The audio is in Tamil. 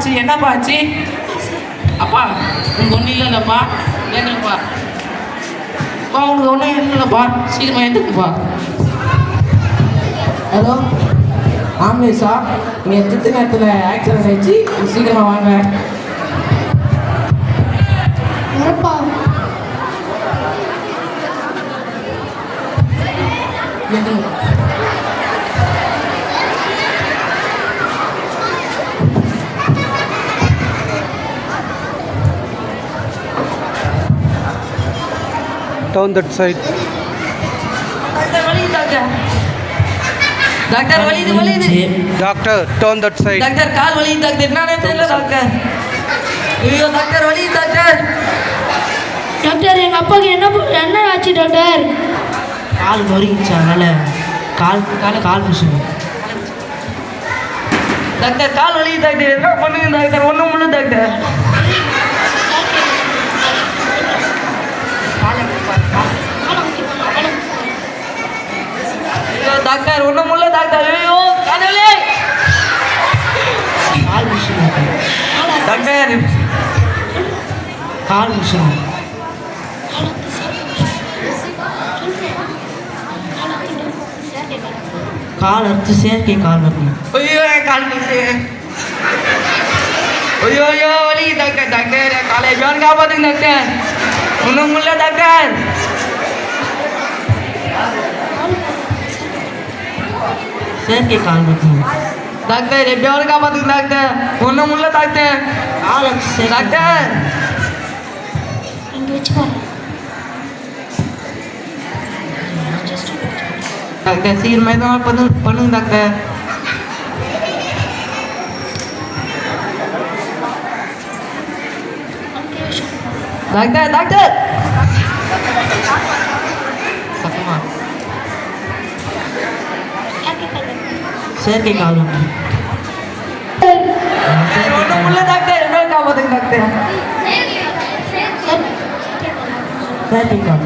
ஆச்சு? என்னப்பா ஆச்சு? அப்பா உனக்கு ஒன்றும் இல்லைல்லப்பா, ஏங்கப்பா அப்பா உனக்கு ஒன்றும் இல்லைல்லப்பா, சீக்கிரமா எழுந்துக்குப்பா. ஹலோ ஆம்புலன்ஸா? இங்கே திட்டு நேரத்தில் ஆக்சிடென்ட் ஆயிடுச்சு, சீக்கிரமாக வாங்க. வரப்பா. Turn that side. டாக்டர் வலிக்குது டாக்டர். டாக்டர் வலிக்குது வலிக்குது. Doctor, turn that side. Doctor கால் வலிக்குது டாக்டர், என்னன்னே தெரியல டாக்டர். ஐயோ டாக்டர் வலிக்குது டாக்டர். டாக்டர் எங்கள் அப்பாவுக்கு என்ன ஆச்சு டாக்டர்? கால் வலிக்குச்சு, அதனால கால் பூசுங்க டாக்டர். கால் வலிக்குது டாக்டர், என்ன பண்ணுங்க டாக்டர்? ஒன்றும் முடியல டாக்டர். ஐயோ டாக்டர் ஒன்றும் முடியல டாக்டர். ஐயோ கடவுளே. கால் பூசுங்க டாக்டர், கால் பூசுங்க. கால் அறுத்து செயற்கை கால் வரணும். ஐயோ கால் பூசு. ஐயோ ஐயோ வலி டாக்டர். டாக்டர் காலை எப்படியாவது காப்பாத்துங்க டாக்டர், ஒன்றும் முடியல டாக்டர். செயற்கை கால் வரணும் டாக்டர், எப்படியாவது காப்பாத்துங்க டாக்டர், ஒன்றும் முடியல டாக்டர். கால் அறுத்து டாக்டர். இங்கே வச்சுக்கோ. டாக்டர் சீக்கிரமா எதுவும் பண்ணுங்க டாக்டர். டாக்டர் டாக்டர் சத்தமா செயற்கை கால் ஒன்றும் உள்ள டாக்டர், என்ன காப்பாத்துங்க டாக்டர். செயற்கை கால்.